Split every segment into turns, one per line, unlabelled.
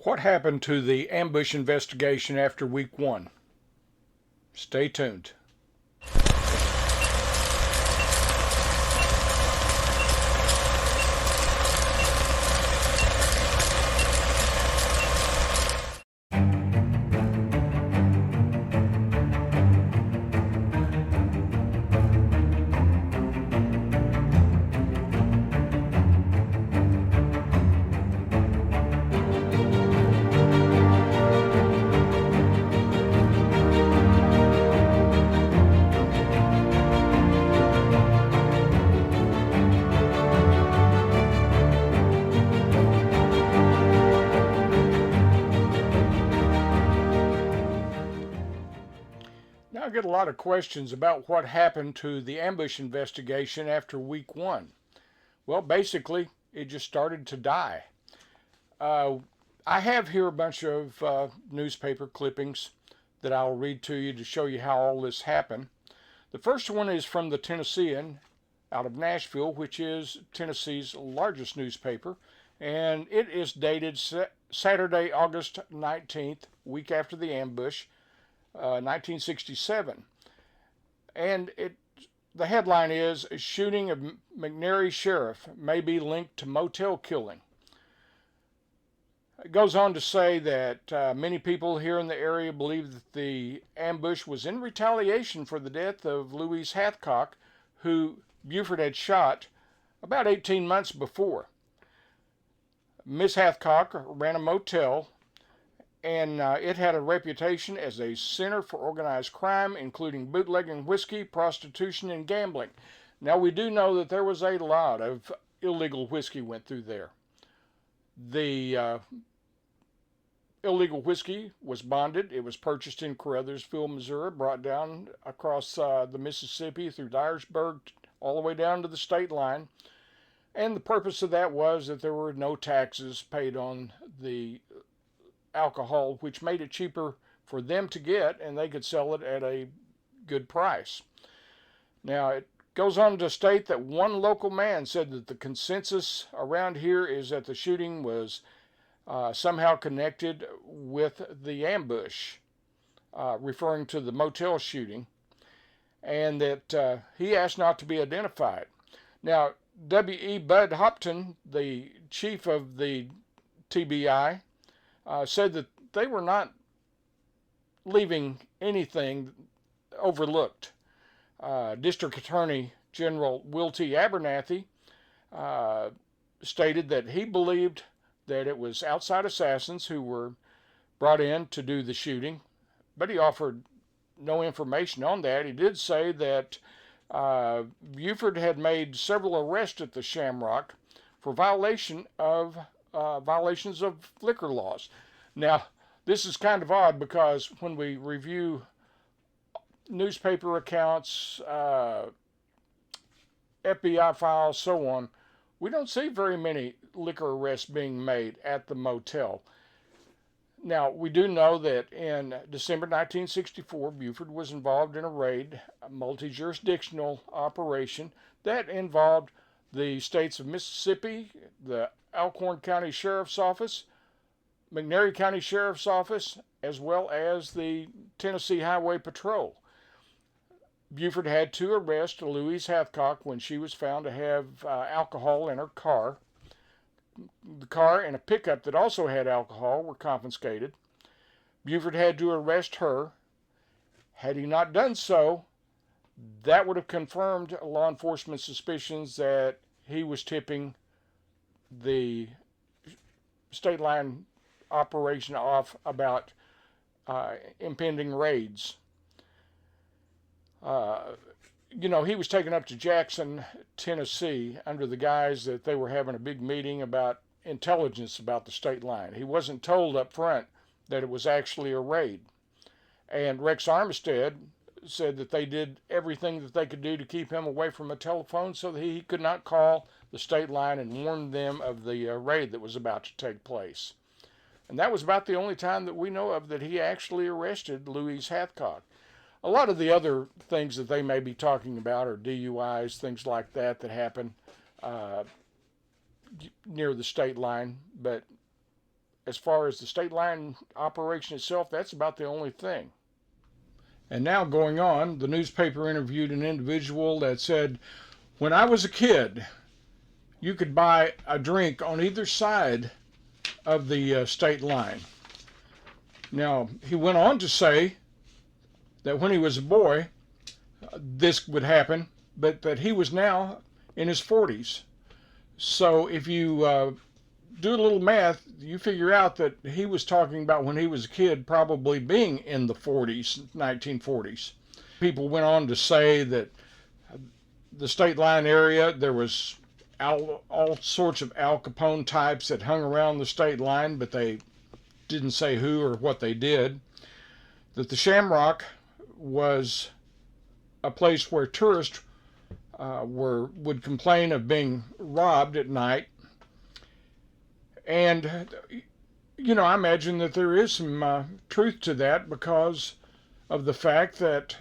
What happened to the ambush investigation after week one? Stay tuned. Now I get a lot of questions about what happened to the ambush investigation after week one. Well, basically, it just started to die. Uh, I have here a bunch of newspaper clippings that I'll read to you to show you how all this happened. The first one is from the Tennessean out of Nashville, which is Tennessee's largest newspaper, and it is dated Saturday, August 19th, week after the ambush, 1967. And the headline is Shooting of McNairy Sheriff May Be Linked to Motel Killing. It goes on to say that many people here in the area believe that the ambush was in retaliation for the death of Louise Hathcock, who Buford had shot about 18 months before. Miss Hathcock ran a motel, and it had a reputation as a center for organized crime, including bootlegging whiskey, prostitution, and gambling. Now, we do know that there was a lot of illegal whiskey went through there. The illegal whiskey was bonded. It was purchased in Caruthersville, Missouri, brought down across the Mississippi through Dyersburg all the way down to the state line. And the purpose of that was that there were no taxes paid on the alcohol, which made it cheaper for them to get, and they could sell it at a good price. Now, it goes on to state that one local man said that the consensus around here is that the shooting was somehow connected with the ambush, referring to the motel shooting, and that he asked not to be identified. Now, W.E. Bud Hopton, the chief of the TBI, said that they were not leaving anything overlooked. District Attorney General Will T. Abernathy stated that he believed that it was outside assassins who were brought in to do the shooting, but he offered no information on that. He did say that Buford had made several arrests at the Shamrock for violations of liquor laws. Now, this is kind of odd because when we review newspaper accounts, FBI files, so on, we don't see very many liquor arrests being made at the motel. Now, we do know that in December 1964, Buford was involved in a raid, a multi-jurisdictional operation that involved the states of Mississippi, the Alcorn County Sheriff's Office, McNairy County Sheriff's Office, as well as the Tennessee Highway Patrol. Buford had to arrest Louise Hathcock when she was found to have alcohol in her car. The car and a pickup that also had alcohol were confiscated. Buford had to arrest her. Had he not done so, that would have confirmed law enforcement suspicions that he was tipping the state line operation off about impending raids. He was taken up to Jackson, Tennessee, under the guise that they were having a big meeting about intelligence about the state line. He wasn't told up front that it was actually a raid. And Rex Armistead said that they did everything that they could do to keep him away from a telephone so that he could not call the state line and warn them of the raid that was about to take place. And that was about the only time that we know of that he actually arrested Louise Hathcock. A lot of the other things that they may be talking about are DUIs, things like that that happen near the state line. But as far as the state line operation itself, that's about the only thing. And now going on, the newspaper interviewed an individual that said, when I was a kid, you could buy a drink on either side of the state line. Now, he went on to say that when he was a boy, this would happen, but that he was now in his 40s. So if you do a little math, you figure out that he was talking about when he was a kid, probably being in the 40s, 1940s. People went on to say that the state line area, there was all sorts of Al Capone types that hung around the state line, but they didn't say who or what they did. That the Shamrock was a place where tourists would complain of being robbed at night. And, you know, I imagine that there is some truth to that because of the fact that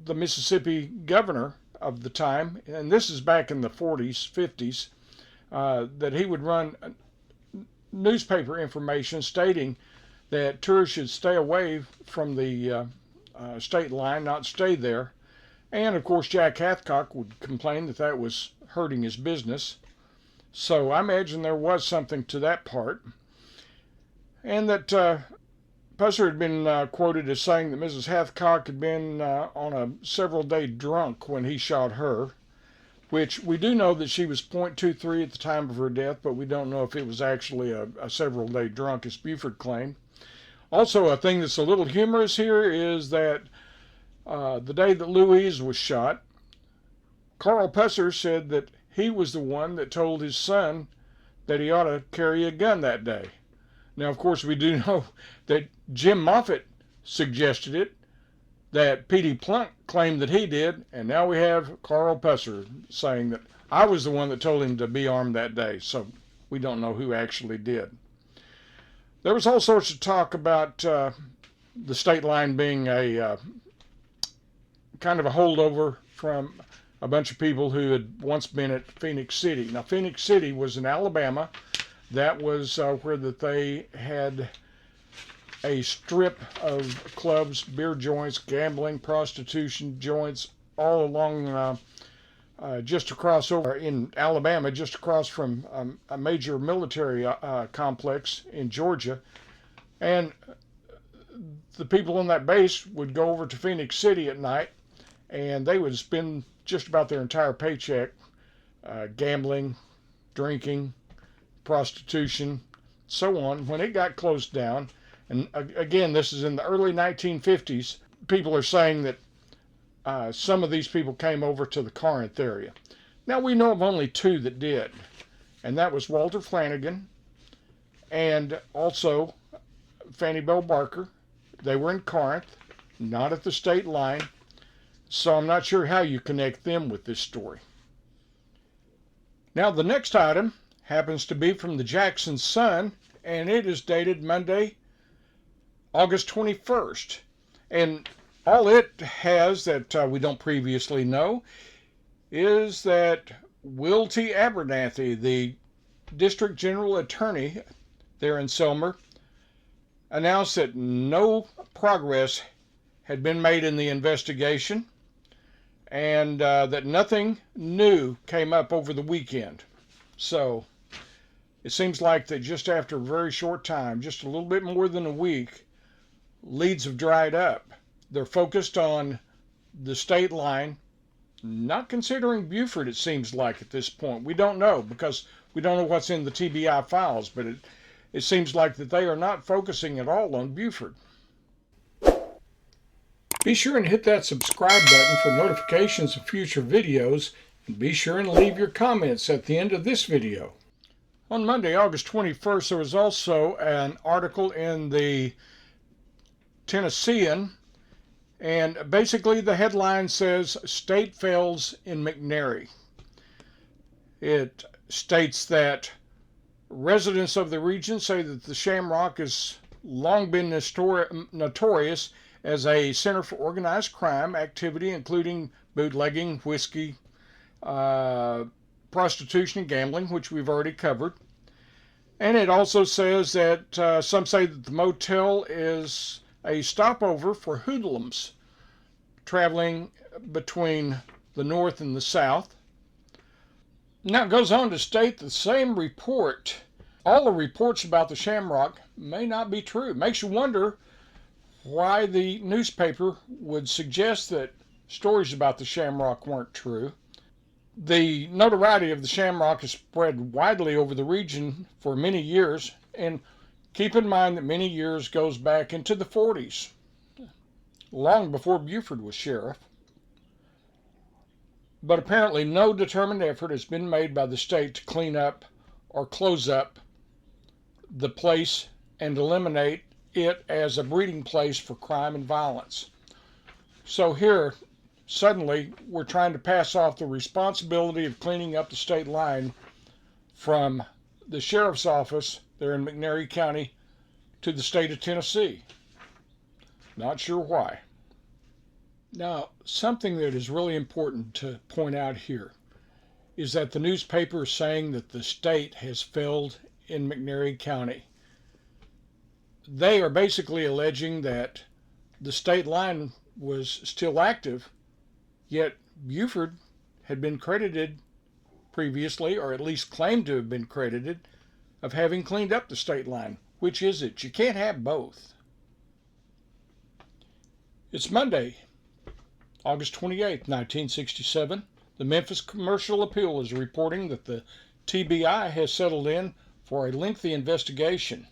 the Mississippi governor of the time, and this is back in the 40s, 50s, that he would run newspaper information stating that tourists should stay away from the state line, not stay there. And, of course, Jack Hathcock would complain that that was hurting his business. So I imagine there was something to that part. And that Pusser had been quoted as saying that Mrs. Hathcock had been on a several-day drunk when he shot her, which we do know that she was .23 at the time of her death, but we don't know if it was actually a several-day drunk, as Buford claimed. Also, a thing that's a little humorous here is that the day that Louise was shot, Carl Pusser said that he was the one that told his son that he ought to carry a gun that day. Now, of course, we do know that Jim Moffitt suggested it, that P.D. Plunk claimed that he did, and now we have Carl Pusser saying that I was the one that told him to be armed that day, so we don't know who actually did. There was all sorts of talk about the state line being a kind of a holdover from a bunch of people who had once been at Phoenix City. Now, Phoenix City was in Alabama. That was where that they had a strip of clubs, beer joints, gambling, prostitution joints, all along just across over in Alabama, just across from a major military complex in Georgia. And the people on that base would go over to Phoenix City at night, and they would spend just about their entire paycheck gambling, drinking, prostitution, so on. When it got closed down, and again, this is in the early 1950s, people are saying that some of these people came over to the Corinth area. Now, we know of only two that did, and that was Walter Flanagan and also Fannie Bell Barker. They were in Corinth, not at the state line. So I'm not sure how you connect them with this story. Now, the next item happens to be from the Jackson Sun, and it is dated Monday, August 21st. And all it has that we don't previously know is that Will T. Abernathy, the District General Attorney there in Selmer, announced that no progress had been made in the investigation, and that nothing new came up over the weekend. So it seems like that just after a very short time, just a little bit more than a week, leads have dried up. They're focused on the state line, not considering Buford, it seems like, at this point. We don't know, because we don't know what's in the TBI files, but it seems like that they are not focusing at all on Buford. Be sure and hit that subscribe button for notifications of future videos, and be sure and leave your comments at the end of this video. On Monday, August 21st, there was also an article in the Tennessean, and basically the headline says, "State Fails in McNary." It states that residents of the region say that the Shamrock has long been notorious as a center for organized crime activity, including bootlegging, whiskey, prostitution, and gambling, which we've already covered. And it also says that some say that the motel is a stopover for hoodlums traveling between the north and the south. Now it goes on to state the same report. All the reports about the Shamrock may not be true. It makes you wonder why the newspaper would suggest that stories about the Shamrock weren't true. The notoriety of the Shamrock has spread widely over the region for many years, and keep in mind that many years goes back into the 40s, long before Buford was sheriff. But apparently no determined effort has been made by the state to clean up or close up the place and eliminate it as a breeding place for crime and violence. So here, suddenly, we're trying to pass off the responsibility of cleaning up the state line from the sheriff's office there in McNairy County to the state of Tennessee. Not sure why. Now, something that is really important to point out here is that the newspaper is saying that the state has failed in McNairy County. They are basically alleging that the state line was still active, yet Buford had been credited previously, or at least claimed to have been credited, of having cleaned up the state line. Which is it? You can't have both. It's Monday, August 28, 1967. The Memphis Commercial Appeal is reporting that the TBI has settled in for a lengthy investigation.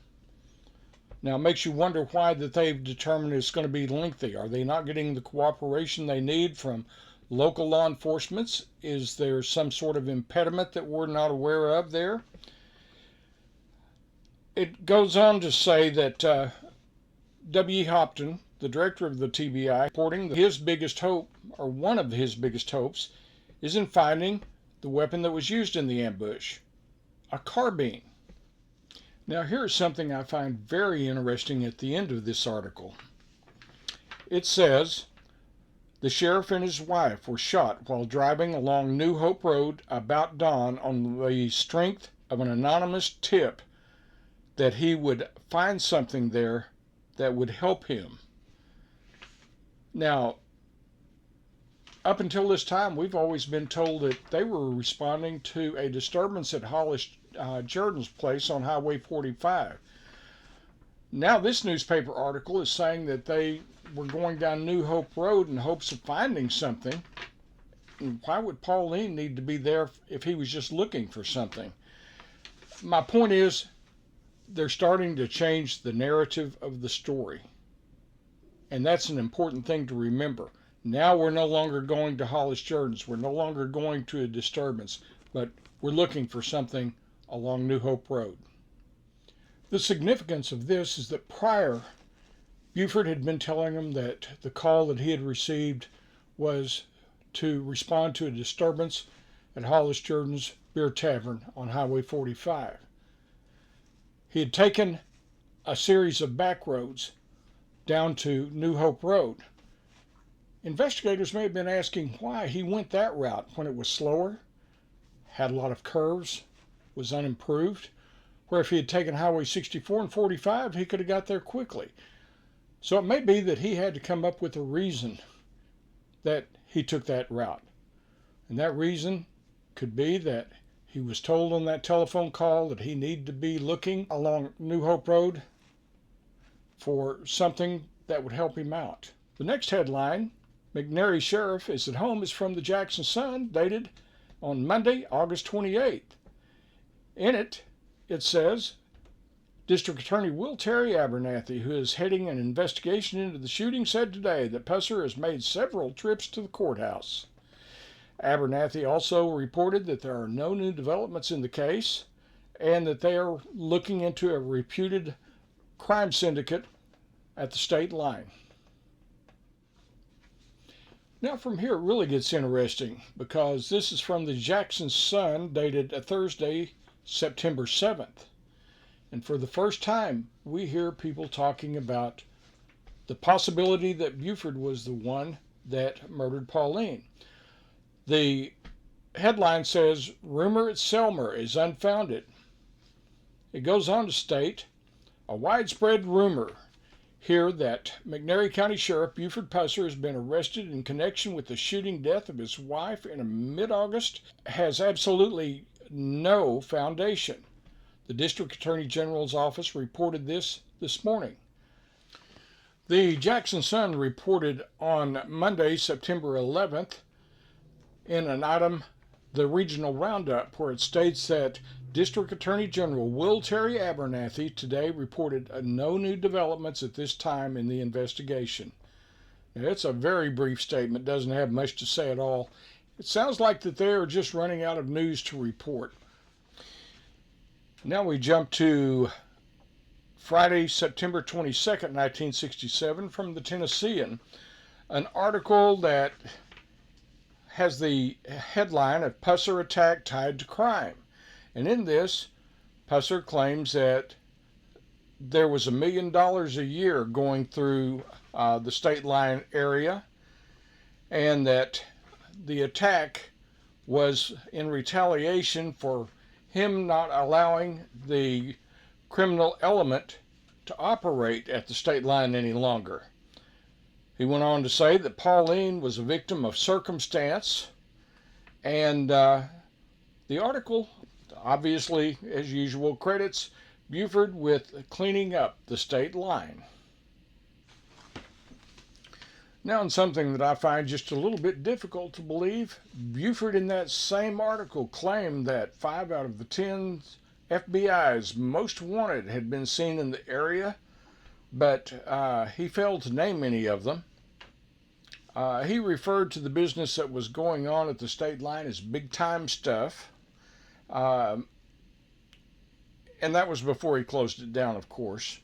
Now, it makes you wonder why that they've determined it's going to be lengthy. Are they not getting the cooperation they need from local law enforcement? Is there some sort of impediment that we're not aware of there? It goes on to say that W. Hopton, the director of the TBI, reporting that his biggest hope, or one of his biggest hopes, is in finding the weapon that was used in the ambush, a carbine. Now, here's something I find very interesting at the end of this article. It says, the sheriff and his wife were shot while driving along New Hope Road about dawn on the strength of an anonymous tip that he would find something there that would help him. Now, up until this time, we've always been told that they were responding to a disturbance at Hollis, Jourdan's place on Highway 45. Now this newspaper article is saying that they were going down New Hope Road in hopes of finding something. And why would Pauline need to be there if he was just looking for something? My point is, they're starting to change the narrative of the story. And that's an important thing to remember. Now we're no longer going to Hollis Jourdan's. We're no longer going to a disturbance, but we're looking for something along New Hope Road. The significance of this is that prior, Buford had been telling him that the call that he had received was to respond to a disturbance at Hollis Jourdan's Beer Tavern on Highway 45. He had taken a series of back roads down to New Hope Road. Investigators may have been asking why he went that route when it was slower, had a lot of curves, was unimproved, where if he had taken Highway 64 and 45, he could have got there quickly. So it may be that he had to come up with a reason that he took that route. And that reason could be that he was told on that telephone call that he needed to be looking along New Hope Road for something that would help him out. The next headline, McNairy Sheriff is at home, is from the Jackson Sun, dated on Monday, August 28th. In it, it says, District Attorney Will Terry Abernathy, who is heading an investigation into the shooting, said today that PUSSER has made several trips to the courthouse. Abernathy also reported that there are no new developments in the case and that they are looking into a reputed crime syndicate at the state line. Now from here it really gets interesting because this is from the Jackson Sun, dated Thursday, September 7th. And for the first time, we hear people talking about the possibility that Buford was the one that murdered Pauline. The headline says, Rumor at Selmer is unfounded. It goes on to state, a widespread rumor here that McNairy County Sheriff Buford Pusser has been arrested in connection with the shooting death of his wife in mid-August has absolutely no foundation. The District Attorney General's office reported this morning. The Jackson Sun reported on Monday, September 11th, in an item, the Regional Roundup, where it states that District Attorney General Will Terry Abernathy today reported no new developments at this time in the investigation. Now, it's a very brief statement, doesn't have much to say at all. It sounds like that they are just running out of news to report. Now we jump to Friday, September 22nd, 1967, from the Tennessean, an article that has the headline of Pusser Attack Tied to Crime. And in this, Pusser claims that there was $1 million a year going through the state line area, and that the attack was in retaliation for him not allowing the criminal element to operate at the state line any longer. He went on to say that Pauline was a victim of circumstance, and the article, obviously, as usual, credits Buford with cleaning up the state line. Now, in something that I find just a little bit difficult to believe, Buford in that same article claimed that 5 out of the 10 FBI's most wanted had been seen in the area, but he failed to name any of them. He referred to the business that was going on at the state line as big-time stuff, and that was before he closed it down, of course.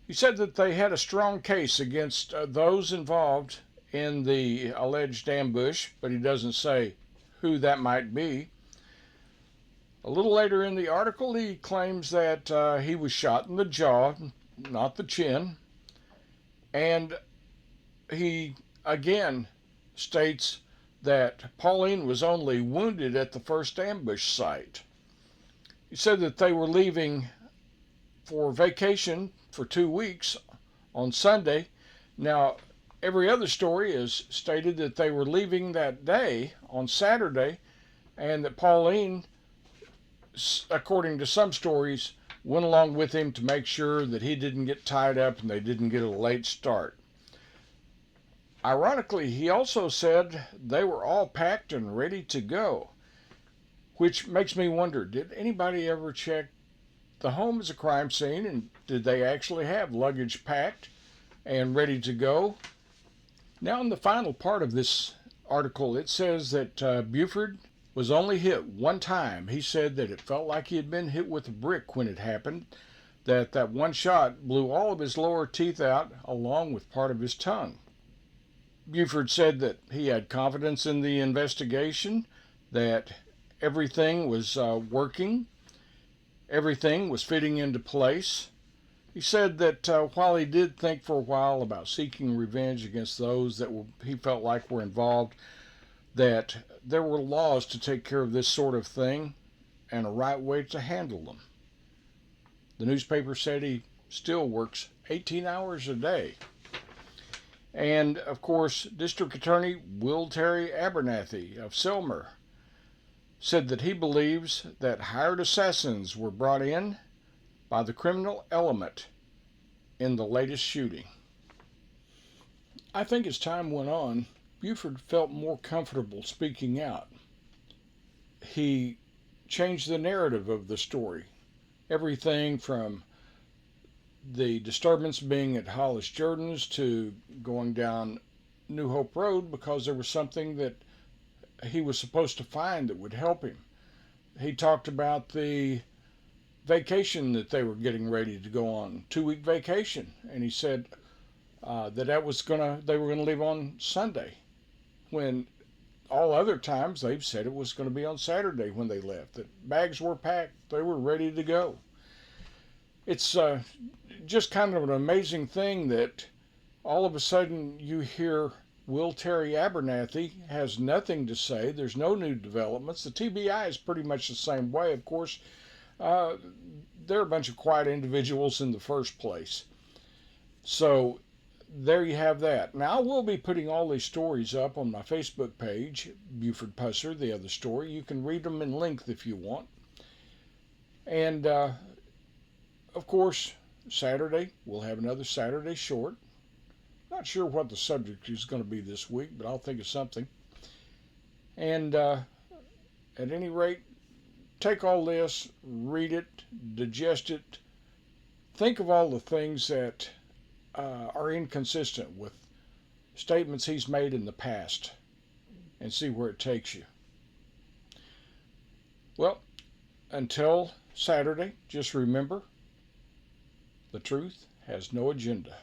He said that they had a strong case against those involved in the alleged ambush, but he doesn't say who that might be. A little later in the article, he claims that he was shot in the jaw, not the chin, and he again states that Pauline was only wounded at the first ambush site. He said that they were leaving for vacation for 2 weeks on Sunday. Now, every other story is stated that they were leaving that day on Saturday, and that Pauline, according to some stories, went along with him to make sure that he didn't get tied up and they didn't get a late start. Ironically, he also said they were all packed and ready to go, which makes me wonder, did anybody ever check the home as a crime scene, and did they actually have luggage packed and ready to go? Now, in the final part of this article, it says that Buford was only hit one time. He said that it felt like he had been hit with a brick when it happened, that one shot blew all of his lower teeth out along with part of his tongue. Buford said that he had confidence in the investigation, that everything was working, everything was fitting into place. He said that while he did think for a while about seeking revenge against those that he felt like were involved, that there were laws to take care of this sort of thing and a right way to handle them. The newspaper said he still works 18 hours a day. And, of course, District Attorney Will Terry Abernathy of Selmer said that he believes that hired assassins were brought in by the criminal element in the latest shooting. I think as time went on, Buford felt more comfortable speaking out. He changed the narrative of the story. Everything from the disturbance being at Hollis Jourdan's to going down New Hope Road because there was something that he was supposed to find that would help him. He talked about the vacation that they were getting ready to go on, 2-week vacation, and he said they were gonna leave on Sunday, when all other times they've said it was going to be on Saturday when they left. That bags were packed, they were ready to go. It's just kind of an amazing thing that all of a sudden you hear Will Terry Abernathy has nothing to say. There's no new developments. The TBI is pretty much the same way. Of course, uh, they're a bunch of quiet individuals in the first place. So there you have that. Now I will be putting all these stories up on my Facebook page, Buford Pusser, the other story. You can read them in length if you want. And of course, Saturday, we'll have another Saturday short. Not sure what the subject is going to be this week, but I'll think of something. And at any rate, take all this, read it, digest it, think of all the things that are inconsistent with statements he's made in the past, and see where it takes you. Well, until Saturday, just remember the truth has no agenda.